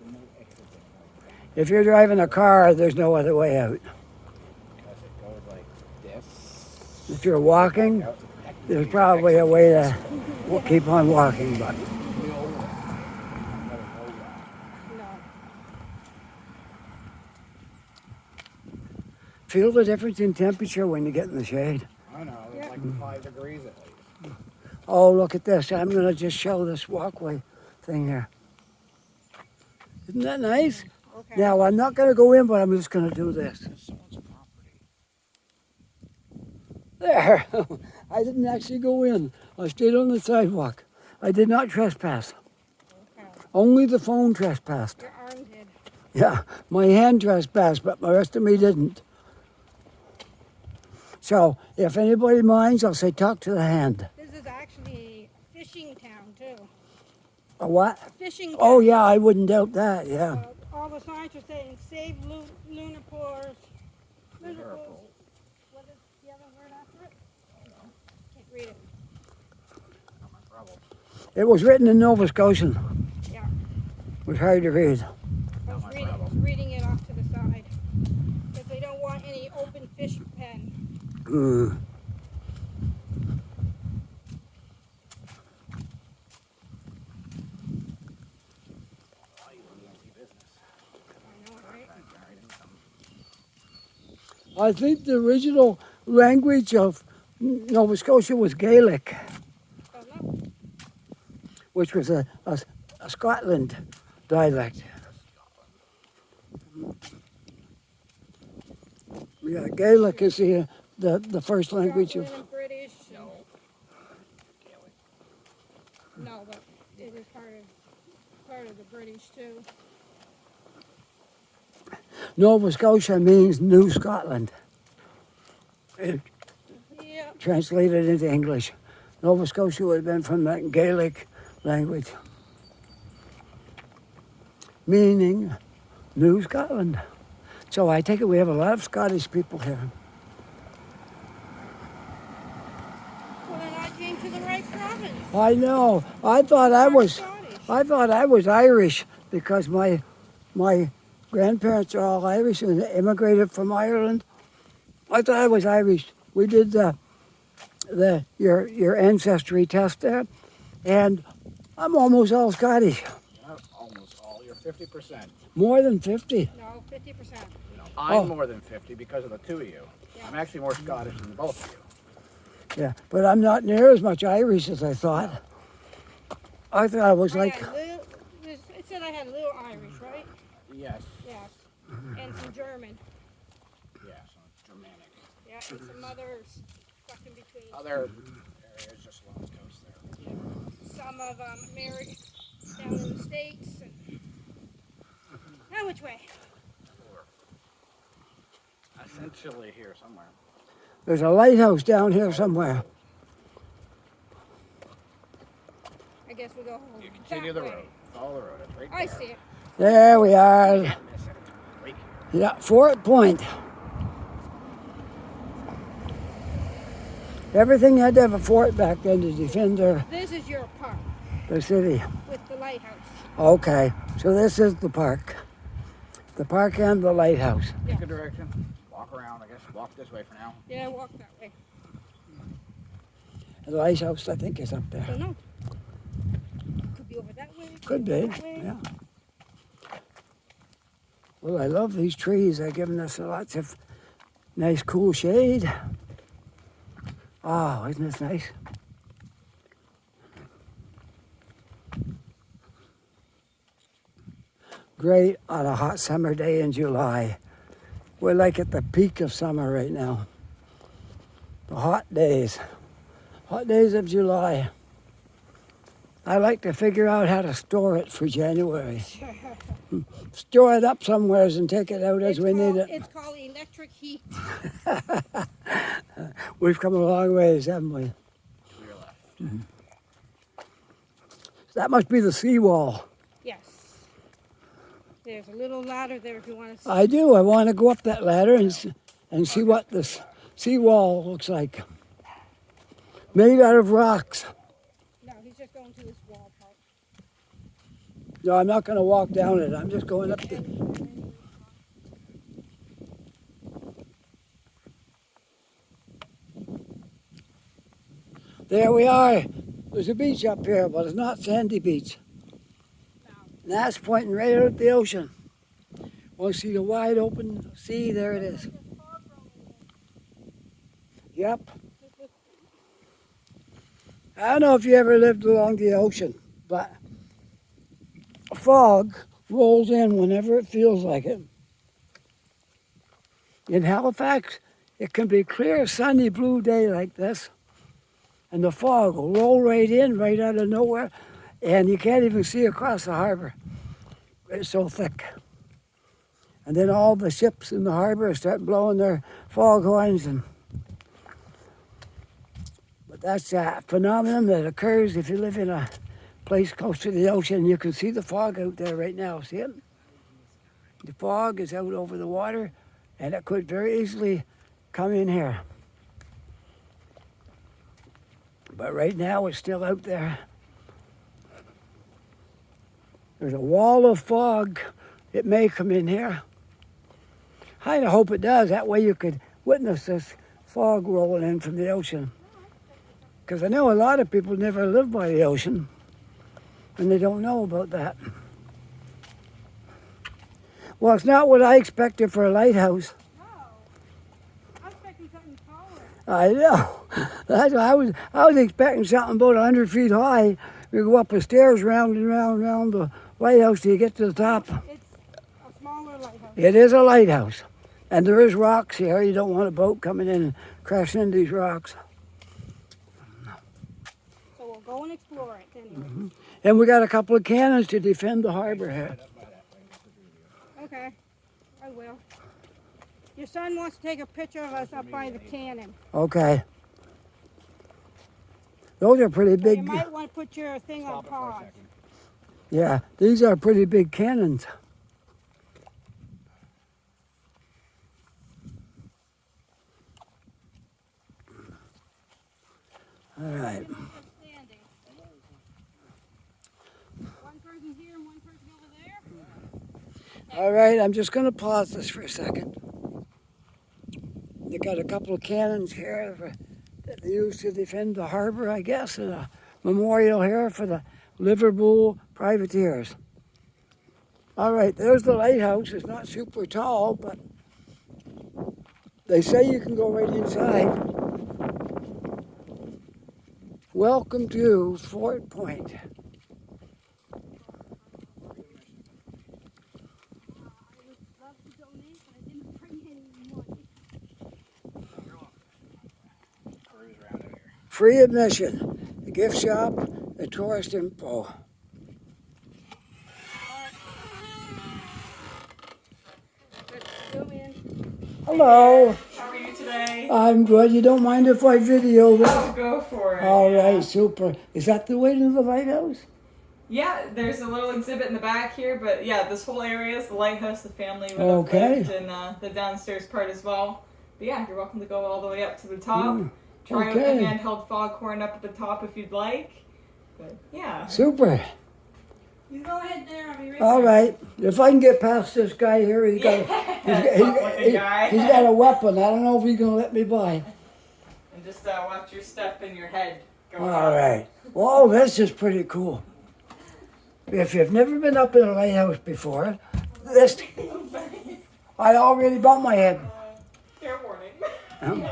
The no exit thing, If you're driving a car, there's no other way out. because it goes like this. If you're walking, there's probably a way to keep on walking, but No. feel the difference in temperature when you get in the shade. I know, it's Yeah. like 5 degrees at least. Oh, look at this. I'm going to just show this walkway thing here. Isn't that nice? Okay. Now, I'm not going to go in, but I'm just going to do this. It's someone's property. There. I didn't actually go in. I stayed on the sidewalk. I did not trespass. Okay. Only the phone trespassed. Your arm did. Yeah, my hand trespassed, but the rest of me didn't. So if anybody minds, I'll say talk to the hand. This is actually a fishing town too. A what? A fishing town. Oh yeah, I wouldn't doubt that. Yeah. All the signs are saying save Liverpool's. Liverpool's. What is the other word after it? Can't read it. It was written in Nova Scotian. Yeah. It was hard to read. I was reading it off to the side because they don't want any open fish pen. Mm. I know, right? I think the original language of Nova Scotia was Gaelic, Don't know. which was a Scotland dialect. Yeah, Gaelic is the first language of. Scotland and British. No, but it is part of the British too. Nova Scotia means New Scotland. Yeah. Translated into English. Nova Scotia would have been from that Gaelic language, meaning New Scotland. So I take it we have a lot of Scottish people here. Well, then I came to the right province. I know. I thought I was Irish because my grandparents are all Irish and immigrated from Ireland. I thought I was Irish. We did your ancestry test there, and I'm almost all Scottish. Not almost all. You're 50%. More than 50. No, 50%. I'm more than 50 because of the two of you. Yeah. I'm actually more Scottish than both of you. Yeah, but I'm not near as much Irish as I thought. I thought I was like, It said I had a little Irish, right? Yes. Yes. And some German. Yes. Germanic. Yeah, and some others stuck in between. Other areas just along the coast there. Some of America down in the States. And now which way? Essentially here somewhere. there's a lighthouse down here somewhere. I guess we go You continue that the way. road. Follow the road. It's right I there. see it. There we are. Miss it. Right here. Yeah, Fort Point. Everything had to have a fort back then to defend This is your park the city. with the lighthouse. Okay, so this is the park. The park and the lighthouse. Yeah. Pick a direction. Walk around, I guess. Walk this way for now. Yeah, walk that way. The lighthouse, I think, is up there. Don't know. Could be over that way. Could over be, that way. yeah. Well, I love these trees. They're giving us lots of nice, cool shade. Oh, isn't this nice? Great on a hot summer day in July. We're like at the peak of summer right now. The hot days of July. I like to figure out how to store it for January. Store it up somewheres and take it out as we need it. It's called electric heat. We've come a long ways, haven't we? To your left. That must be the seawall. Yes. There's a little ladder there if you want to see. I do. I want to go up that ladder and see what this seawall looks like. Made out of rocks. No, he's just going to this wall part. No, I'm not going to walk down it. I'm just going up the... There we are. There's a beach up here, but it's not Sandy Beach. No. And that's pointing right out at the ocean. Want to see the wide open sea? There it is. Yep. I don't know if you ever lived along the ocean, but fog rolls in whenever it feels like it. In Halifax, it can be clear, sunny, blue day like this, and the fog will roll right in, right out of nowhere, and you can't even see across the harbor. It's so thick. And then all the ships in the harbor start blowing their foghorns. But that's a phenomenon that occurs if you live in a place close to the ocean. You can see the fog out there right now. See it? The fog is out over the water, and it could very easily come in here. But right now it's still out there. There's a wall of fog. It may come in here. I hope it does. That way you could witness this fog rolling in from the ocean. Because I know a lot of people never live by the ocean, and they don't know about that. Well, it's not what I expected for a lighthouse. No. I was expecting something taller. I know. That's what I was expecting something about 100 feet high. You go up the stairs round and round and round the lighthouse till you get to the top. It's a smaller lighthouse. It is a lighthouse. And there is rocks here. You don't want a boat coming in and crashing into these rocks. So we'll go and explore it anyway. And we got a couple of cannons to defend the harbor here. Okay, I will. Your son wants to take a picture of us up by the cannon. Okay. Those are pretty So you big. might want to put your thing on pause. Yeah, these are pretty big cannons. All right. Standing. One person here and one person over there. All right, I'm just going to pause this for a second. They got a couple of cannons here that they use to defend the harbor, I guess, and a memorial here for the Liverpool privateers. All right, there's the lighthouse. It's not super tall, but they say you can go right inside. Welcome to Fort Point. I would love to donate, but I didn't bring any money. Free admission. The gift shop, the tourist info. Let's zoom in. Hello. How are you today? I'm good. You don't mind if I video this? Oh, go for it. All right, super. Is that the way to the lighthouse? Yeah, there's a little exhibit in the back here, but yeah, this whole area is the lighthouse. The family would have Okay. lived in the downstairs part as well. But yeah, you're welcome to go all the way up to the top. Try out the okay. handheld foghorn up at the top if you'd like. But yeah. Super. You go ahead there. I'll be right All back. right. If I can get past this guy here, he's got Tough-looking guy. he's got a weapon. I don't know if he's gonna let me by. And just watch your step and your head go All right. Well, this is pretty cool. If you've never been up in a lighthouse before, this I already bumped my head. Fair warning.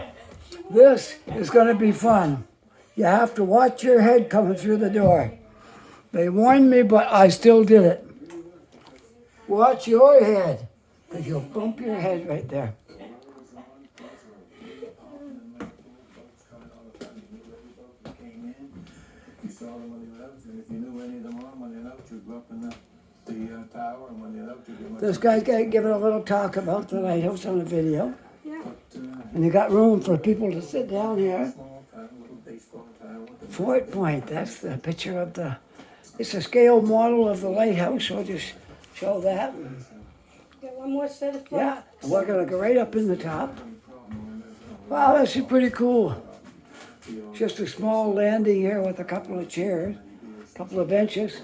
This is going to be fun. You have to watch your head coming through the door. They warned me, but I still did it. Watch your head, because you'll bump your head right there. You saw them when they left, and if you knew any of them on when they left, you'd go up in the tower, and when they left, you'd give them This guy's giving a little talk about the lighthouse on the video. Yeah. And you got room for people to sit down here. small town, little baseball tower with a Fort Point, that's the picture of the, it's a scale model of the lighthouse, so I'll just show that. Get one more set of foot. Yeah, and we're gonna go right up in the top. Wow, this is pretty cool. Just a small landing here with a couple of chairs, a couple of benches.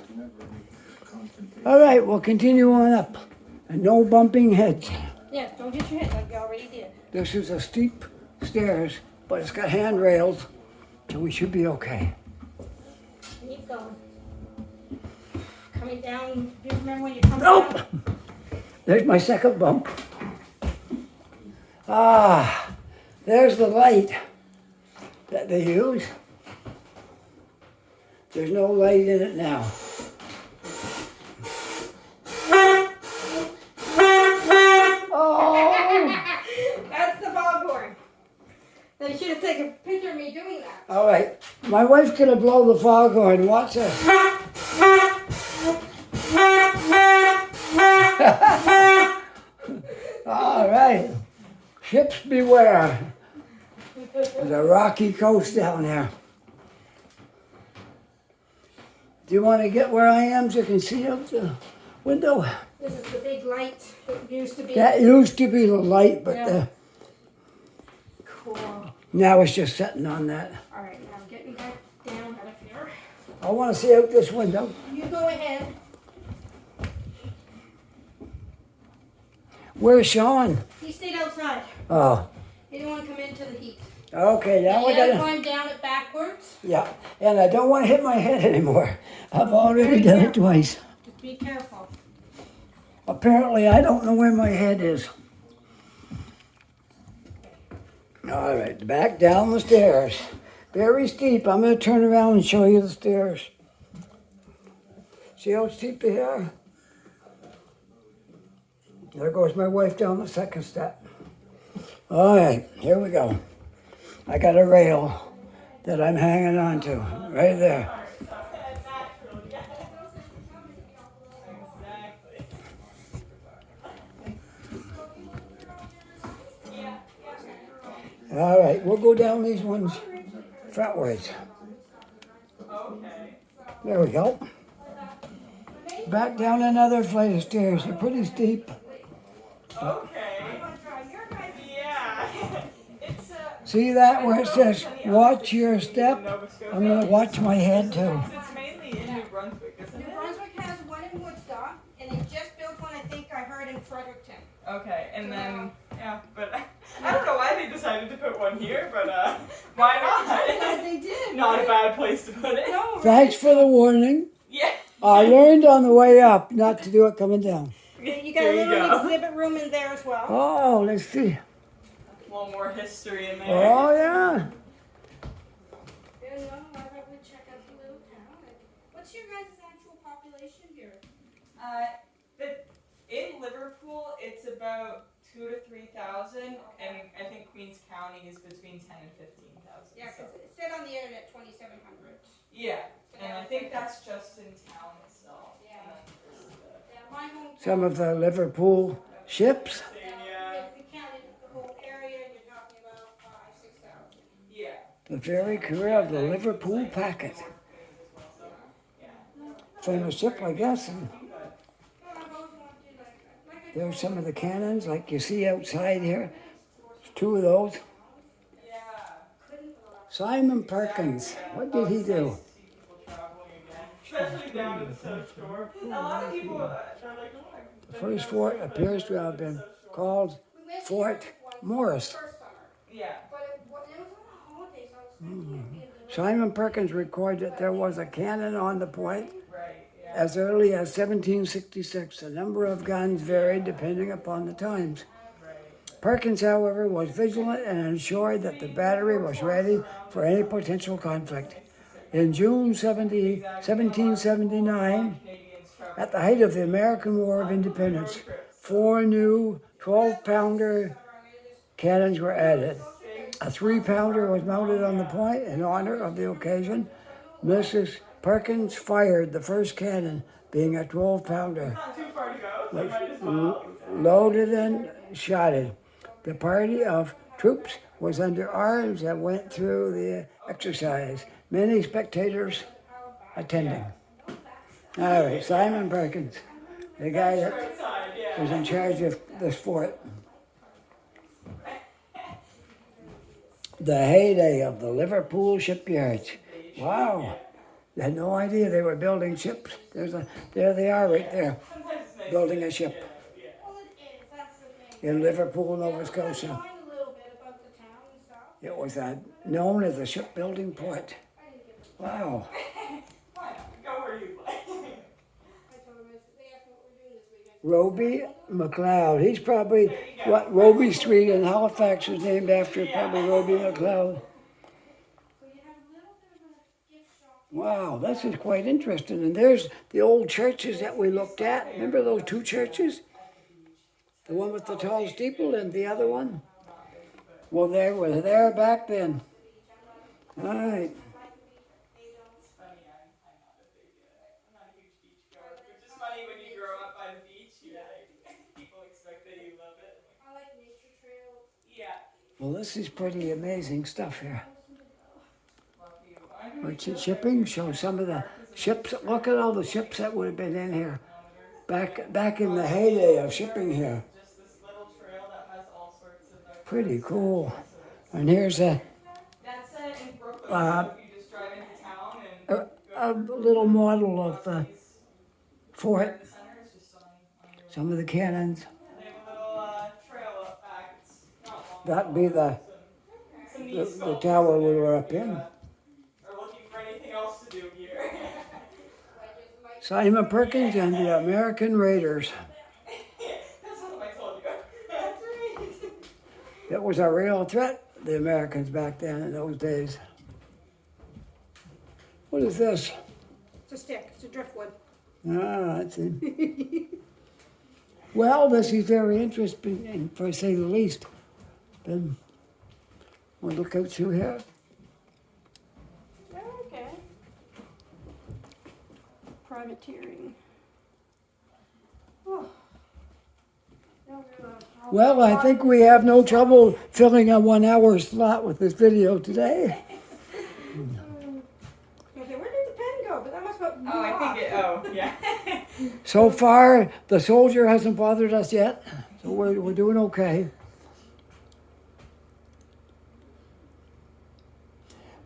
All right, we'll continue on up. And no bumping heads. Yes, don't hit your head like you already did. This is a steep stairs, but it's got handrails, so we should be okay. Keep going. Coming down, do you remember when you come Nope! down? There's my second bump. Ah, there's the light that they use. There's no light in it now. Oh! That's the foghorn. They should have taken a picture of me doing that. All right, my wife's gonna blow the foghorn. Watch this. All right. Ships beware. There's a rocky coast down there. Do you want to get where I am so you can see out the window? This is the big light that used to be. That used to be the light, but Yeah. Cool. now it's just sitting on that. All right, now I'm getting back down out of here. I want to see out this window. You go ahead. Where's Sean? He stayed outside. Oh, He didn't want to come into the heat. okay. Now we You gotta gotta. climb down it backwards. Yeah, and I don't want to hit my head anymore. I've already done it twice. Just be careful. Apparently, I don't know where my head is. All right, back down the stairs. Very steep. I'm going to turn around and show you the stairs. See how steep they are? There goes my wife down the second step. All right, here we go. I got a rail that I'm hanging on to right there. All right, we'll go down these ones frontwards. There we go. Back down another flight of stairs. They're pretty steep. Okay. Yeah. It's See that where it says, watch your step? I'm going to watch my head too. It's mainly in New Brunswick, isn't New it? Brunswick has one in Woodstock, and they just built one, I think I heard, in Fredericton. Okay, and then yeah, but I don't know why they decided to put one here, but why not? They did. Not a bad place to put it. No, right? Thanks for the warning. Yeah. I learned on the way up not to do it coming down. You got There a you little go. exhibit room in there as well. Oh, let's see. A little more history in there. Oh, yeah. You know, why don't we check out the little town? What's your guys' actual population here? In Liverpool, it's about 2,000 to 3,000, and I think Queens County is between 10 and 15,000. Yeah, so. because it said on the internet 2,700. Yeah, and I think that's just in town itself. Yeah. And then there's the- Yeah, my hometown. Some of the Liverpool ships. Yeah. If you counted the whole area, you're talking about 5,000 to 6,000. Yeah. The ferry crew of the Liverpool packet. Famous ship, I guess. And there's some of the cannons, like you see outside here. There's two of those. Yeah. Simon Perkins, what did he do? See people traveling again, especially down in the South Shore. A lot of people, they're like, oh, I've The been first down fort there, appears to have been called Fort Morris. First summer. Yeah. But it was on the holidays, I was thinking it'd be a little. Simon Perkins recorded that there was a cannon on the point Right. Yeah. as early as 1766. The number of guns varied depending upon the times. Perkins, however, was vigilant and ensured that the battery was ready for any potential conflict. In June 1779, at the height of the American War of Independence, 4 new 12-pounder cannons were added. A 3-pounder was mounted on the point in honor of the occasion. Mrs. Perkins fired the first cannon, being a 12-pounder. Not too far to go, so you might as well. Loaded and shotted. The party of troops was under arms and went through the exercise. Many spectators attending. All right, Simon Perkins, the guy that Outside, yeah. was in charge of this fort. The heyday of the Liverpool shipyards. Wow, I had no idea they were building ships. There they are right there, Sometimes it's nice. building a ship Well, it is, that's the thing. in Liverpool, Nova Scotia. Find a little bit about the town and stuff. It was known as a shipbuilding port. Wow. Why not? Go where you like. I told them, they asked me what we're doing this weekend. Roby McLeod. He's probably, what, Roby Street in Halifax is named after probably Roby McLeod. So you have a little bit of a gift shop. Wow, this is quite interesting. And there's the old churches that we looked at. Remember those two churches? The one with the tall steeple and the other one? Well, they were there back then. All right. It's funny, I'm not a huge beach goer, which is funny when you grow up by the beach, people expect that you love it. Well, this is pretty amazing stuff here. Merchant shipping shows some of the ships. Look at all the ships that would have been in here back in the heyday of shipping here. Just this little trail that has all sorts of Pretty cool. And here's a That's in Brooklyn. So if you just drive into town and a little model of the fort. the center, it's just on your Some of the cannons. They have a little trail up back. It's not long. That'd be Some neat the sculptures tower in we there were if up you, in. Are looking for anything else to do here. Simon Perkins and the American Raiders. That's what I told you. That's right. It was a real threat, the Americans back then in those days. What is this? It's a stick. It's a driftwood. Ah, that's it. Well, this is very interesting, for say the least. Then we'll look out through here. Okay. Privateering. Oh. Well, I think we have no trouble filling a 1 hour slot with this video today. Okay, where did the pen go? But that must have Oh, I think it. Oh, yeah. So far, the soldier hasn't bothered us yet, so we're doing okay.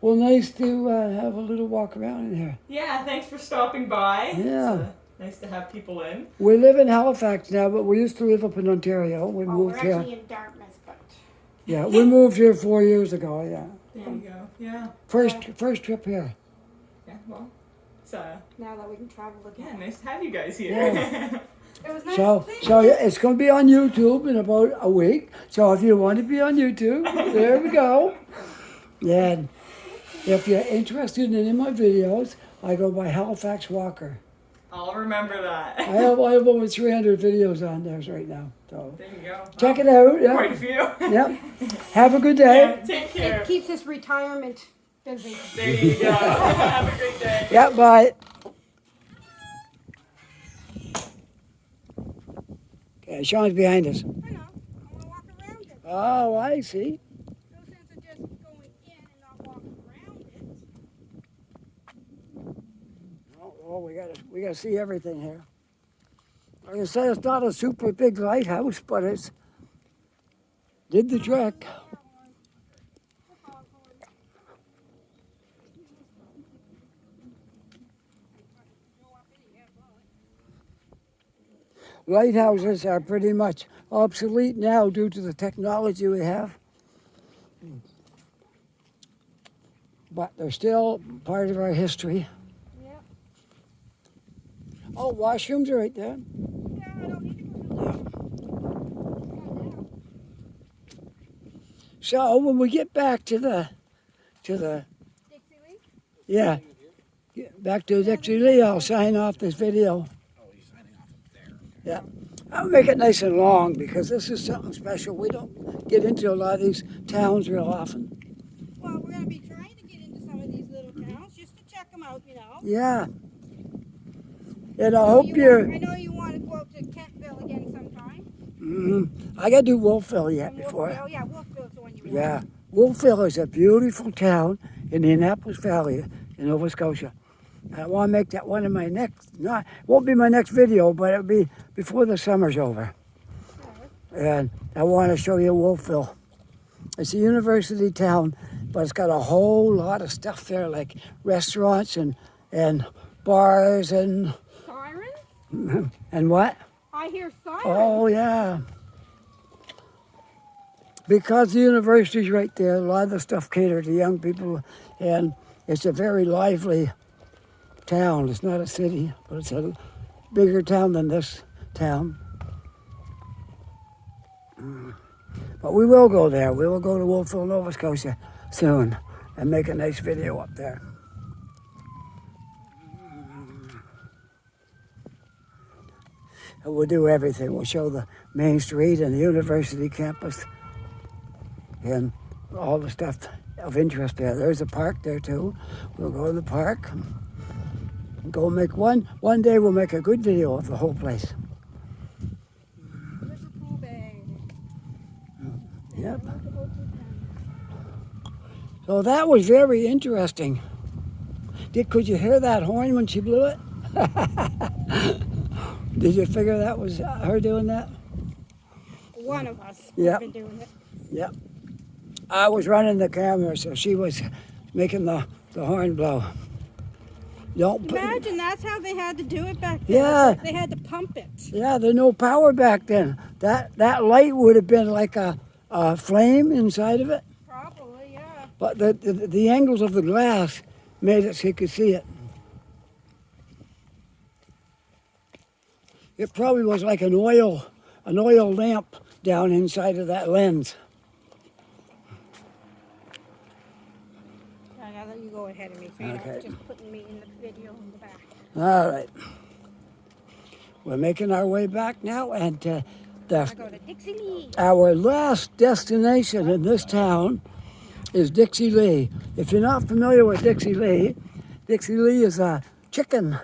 Well, nice to have a little walk around in here. Yeah. Thanks for stopping by. Yeah. It's, nice to have people in. We live in Halifax now, but we used to live up in Ontario. We Well, moved we're here. actually in Dartmouth, but Yeah, we moved here 4 years ago. Yeah, There you go. Yeah. first trip here. Yeah. Well, it's now that we can travel yeah, again. nice to have you guys here. Yeah. It was nice. So it's going to be on YouTube in about a week. So if you want to be on YouTube, there we go. And if you're interested in any of my videos, I go by Halifax Walker. I'll remember that. I have over 300 videos on there right now. So There you go. check it out. Quite a Yeah. few. Yep. Have a good day. Yeah, take care. It keeps us retirement busy. There you go. Have a great day. Yeah. Bye. Okay, Sean's behind us. I know. I want to walk around it. Oh, I see. No sense of just going in and not walking around it. Oh, we gotta see everything here. Like I say, it's not a super big lighthouse, but it's did the trick. Lighthouses are pretty much obsolete now due to the technology we have. But they're still part of our history. Yep. Oh, washrooms are right there. Yeah, I don't need to go. So when we get back to the Dixie Lee? yeah, get back to Dixie Lee, I'll sign off this video. Oh, he's signing off up there. Yeah, I'll make it nice and long because this is something special. We don't get into a lot of these towns real often. Well, we're going to be trying to get into some of these little towns just to check them out, you know. Yeah, and I hope you're. I know you want to go out to Kentville again sometime. I gotta do Wolfville yet And before. Wolfville, yeah, Wolfville's the one you want. Yeah, Wolfville is a beautiful town in the Annapolis Valley in Nova Scotia. I want to make that one of my next, not, won't be my next video, but it'll be before the summer's over. And I want to show you Wolfville. It's a university town, but it's got a whole lot of stuff there, like restaurants and bars and what? I hear sirens. Oh, yeah. Because the university's right there, a lot of the stuff catered to young people, and it's a very lively town. It's not a city, but it's a bigger town than this town. But we will go there. We will go to Wolfville, Nova Scotia soon and make a nice video up there. And we'll do everything. We'll show the main street and the university campus and all the stuff of interest there. There's a park there too. We'll go to the park. Go make one day we'll make a good video of the whole place. Liverpool Bay. Yep. I want to go to town. So that was very interesting. Could you hear that horn when she blew it? Did you figure that was her doing that? One of us Yep. have been doing it. Yep. I was running the camera, so she was making the horn blow. Don't put, Imagine that's how they had to do it back then. Yeah. They had to pump it. yeah, there's no power back then. That light would have been like a flame inside of it, Probably, yeah. but the angles of the glass made it so you could see it. It probably was like an oil lamp down inside of that lens. I gotta let you go ahead of me, so you're Okay. not just putting me in the video in the back. All right. We're making our way back now, and I go to Dixie Lee. our last destination in this town is Dixie Lee. If you're not familiar with Dixie Lee is a chicken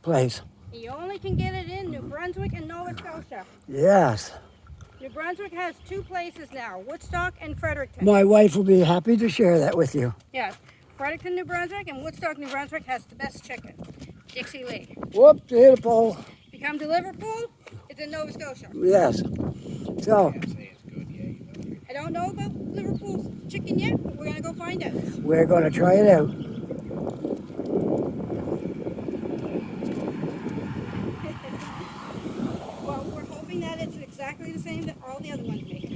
place. You only can get it in New Brunswick and Nova Scotia. Yes. New Brunswick has two places now, Woodstock and Fredericton. My wife will be happy to share that with you. Yes, Fredericton, New Brunswick and Woodstock, New Brunswick has the best chicken. Dixie Lee. Whoop, you hit a pole. If you come to Liverpool, it's in Nova Scotia. Yes. So, Can't say it's good, yeah, you know. I don't know about Liverpool's chicken yet, but we're gonna go find out. we're going to try it out. Well, we're hoping that it's exactly the same that all the other ones make.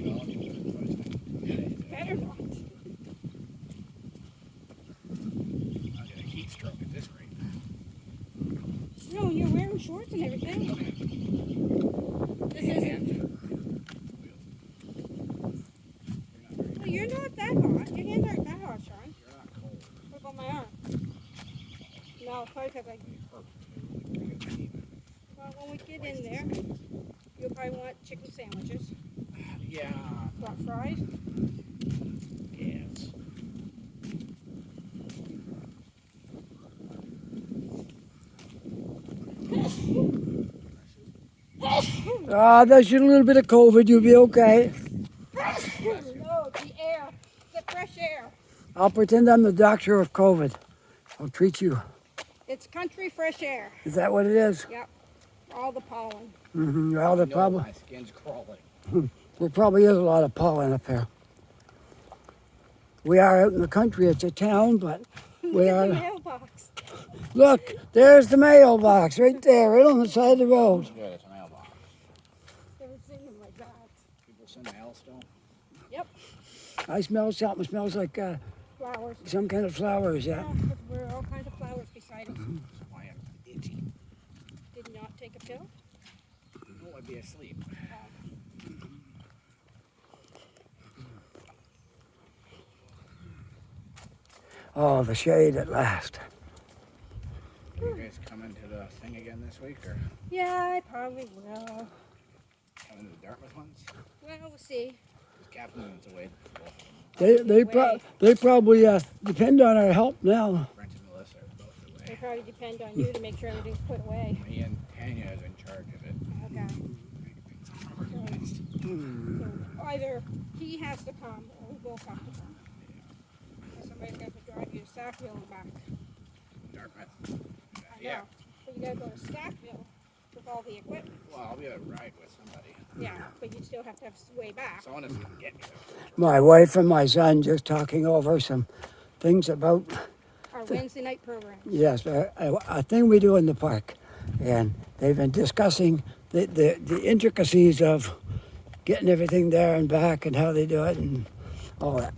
Better not. I'm gonna heat stroke at this rate. No, you're wearing shorts and everything. This isn't. Well, you're not that hot. Your hands aren't that hot, Sean. You're not cold. What about my arm? No, it's probably because well, when we get in there, you'll probably want chicken sandwiches. Yeah. Want fries? Yes. There's a little bit of COVID. You'll be okay. No, the air. The fresh air. I'll pretend I'm the doctor of COVID. I'll treat you. It's country fresh air. Is that what it is? Yep. All the pollen. Mm-hmm. Well, there No, probably, my skin's crawling. there probably is a lot of pollen up here. We are out in the country. It's a town, but we Look at the are. mailbox. Look, there's the mailbox right there, right on the side of the road. Good, it's a mailbox. Never seen them like that. People send mail still. Yep. I smell something. It smells like Flowers. some kind of flowers, yeah. Yeah, there were all kinds of flowers beside us. That's why I'm itchy. Did not take a pill. No, I'd be asleep. Oh, the shade at last. Are you guys coming to the thing again this week, or Yeah, I probably will. coming to the Dartmouth ones? Well, we'll see. Because Captain's away. Both of them. They probably depend on our help now. Brent and Melissa are both They away. probably depend on you to make sure everything's put away. Me and Tanya is in charge of it. Okay. So either he has to come or we both have to come. Somebody's got to drive you to Sackville and back. Dartmouth. I Yeah. know. But you gotta go to Sackville with all the equipment. Well, I'll be able to ride with somebody. Yeah, but you still have to have way back. Someone is gonna get me there. My wife and my son just talking over some things about, Our Wednesday night program. yes, a thing we do in the park. And they've been discussing the intricacies of getting everything there and back and how they do it and all that.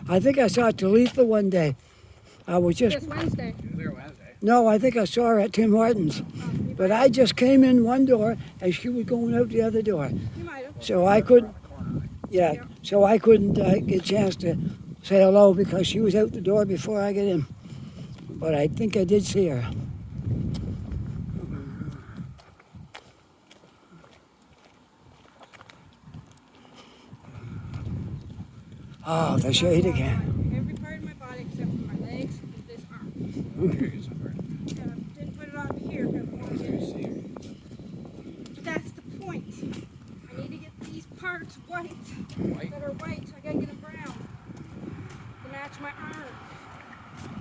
I think I saw Talitha one day. I was just, This Wednesday. She was there Wednesday. no, I think I saw her at Tim Hortons. But I just came in one door and she was going out the other door. You might have. So I couldn't, Corner. yeah, so I couldn't get a chance to say hello because she was out the door before I get in. But I think I did see her. Oh, the shade again. Every part of my body except for my legs and this arm. I'll hear you somewhere. Didn't put it on here because I wanted to. See her. But that's the point. point. I need to get these parts white. That are white. I gotta get them brown to match my arm.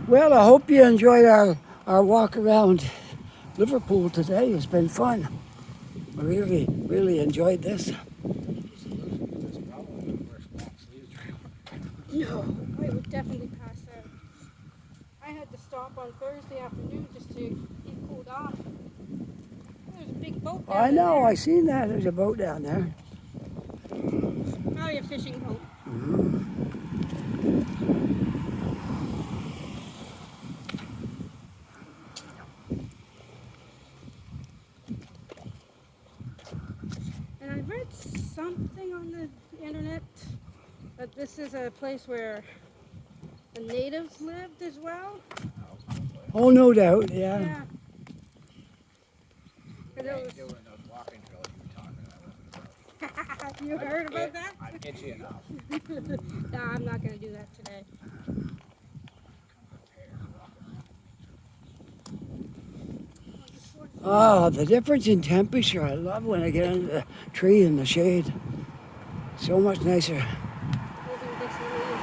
Well, I hope you enjoyed our walk around Liverpool today. It's been fun. I really, really enjoyed this. No, I would definitely pass out. I had to stop on Thursday afternoon just to get cooled off. There's a big boat down I know, there. I seen that. There's a boat down there. Probably a fishing boat. And I read something on the internet that this is a place where the natives lived as well. Oh, no doubt, yeah. Yeah. And it was- Doing those walking trails you were talking about. you heard about that? I'm itchy enough. No, I'm not going to do that today. Oh, the difference in temperature. I love when I get under the tree in the shade. So much nicer. Living Dixie Lee's.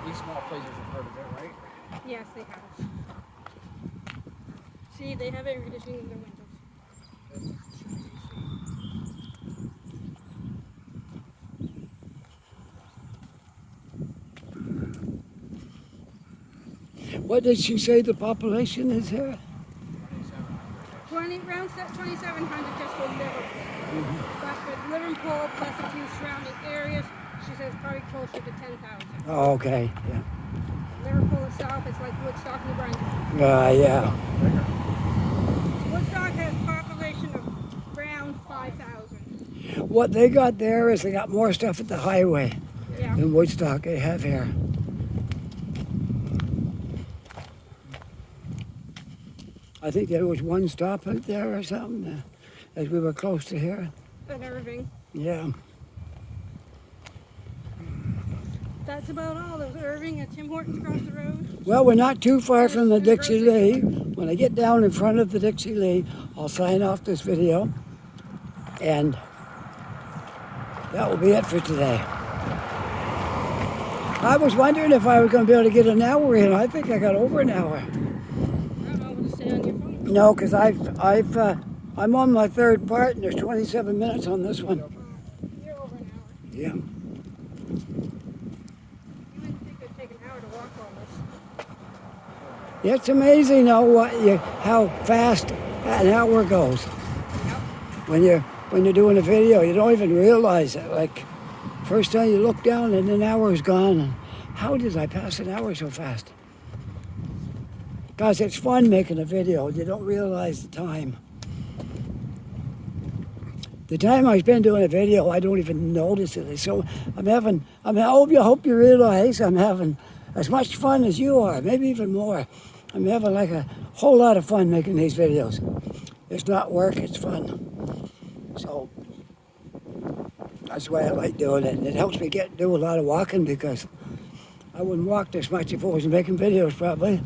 These small places have heard of it, right? Yes, they have. See, they have air conditioning in their windows. What did she say the population is here? 2,700 just for Liverpool. But for Liverpool plus a few surrounding areas, she says probably closer to 10,000. Oh, okay, yeah. Liverpool itself is like Woodstock, New Brunswick. Yeah. Woodstock has a population of around 5,000. What they got there is they got more stuff at the highway Yeah. than Woodstock they have here. I think there was one stop out there or something as we were close to here. And Irving. Yeah. That's about all. There's Irving and Tim Hortons across the road. Well, we're not too far from the Dixie Lee. When I get down in front of the Dixie Lee, I'll sign off this video. And that will be it for today. I was wondering if I was going to be able to get an hour in. I think I got over an hour. I don't know what to say on your phone. No, because I'm on my third part, and there's 27 minutes on this one. You're over an hour. Yeah. You wouldn't think it'd take an hour to walk all this. It's amazing how fast an hour goes. When you're doing a video, you don't even realize it. Like, first time you look down and an hour is gone. And how did I pass an hour so fast? Because it's fun making a video. You don't realize the time. The time I spend doing a video, I don't even notice it. So I hope you realize I'm having as much fun as you are, maybe even more. I'm having like a whole lot of fun making these videos. It's not work, it's fun. So that's why I like doing it. And it helps me do a lot of walking because I wouldn't walk this much if I wasn't making videos probably.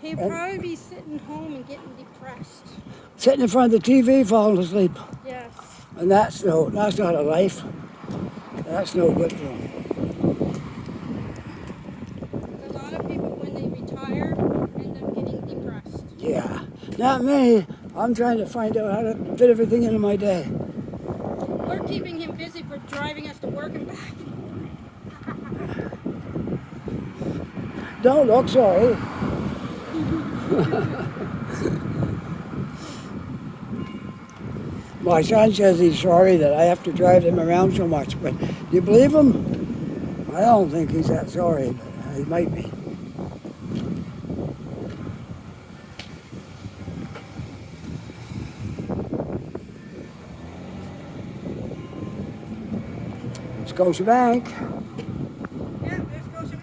He'd probably be sitting home and getting depressed. Sitting in front of the TV falling asleep. Yes. And that's not a life. That's no good for them. A lot of people, when they retire, end up getting depressed. Yeah. Not me. I'm trying to find out how to fit everything into my day. We're keeping him busy for driving us to work and back. Don't look sorry. My son says he's sorry that I have to drive him around so much, but do you believe him? I don't think he's that sorry, but he might be. Scotia Bank. Yeah, there's Scotia Bank.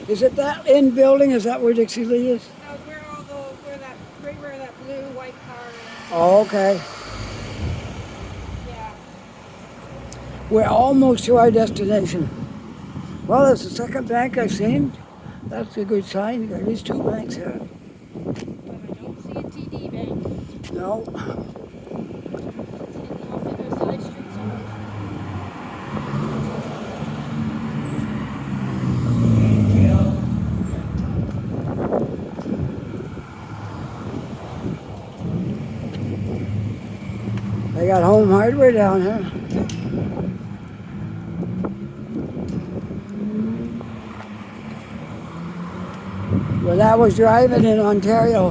Is it that in building? Is that where Dixie Lee is? That was where that blue white car is. Oh, okay. Yeah. We're almost to our destination. Well, it's the second bank I've seen. That's a good sign. There is 2 banks here. But I don't see a TD bank. No. It's hidden off in a side street somewhere. They got Home Hardware down here. When I was driving in Ontario,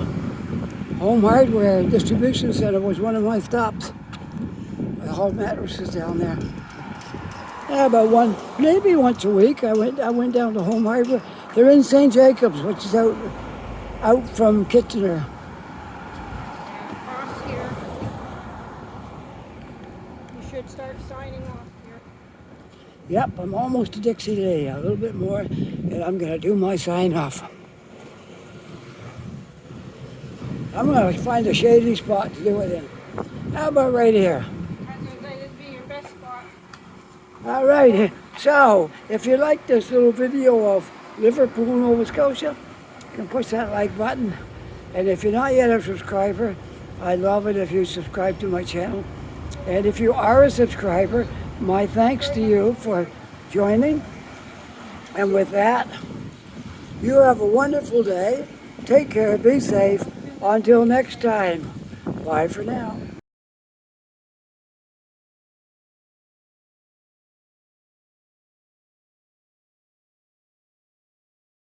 Home Hardware Distribution Center was one of my stops. I hauled mattresses down there. Yeah, about maybe once a week, I went down to Home Hardware. They're in St. Jacobs, which is out from Kitchener. Across here. You should start signing off here. Yep, I'm almost to Dixie Day. A little bit more, and I'm going to do my sign off. I'm going to find a shady spot to do it in. How about right here? I was going to say this would be your best spot. All right, so if you like this little video of Liverpool, Nova Scotia, you can push that like button. And if you're not yet a subscriber, I'd love it if you subscribe to my channel. And if you are a subscriber, my thanks to you for joining. And with that, you have a wonderful day. Take care, be safe. Until next time, bye for now.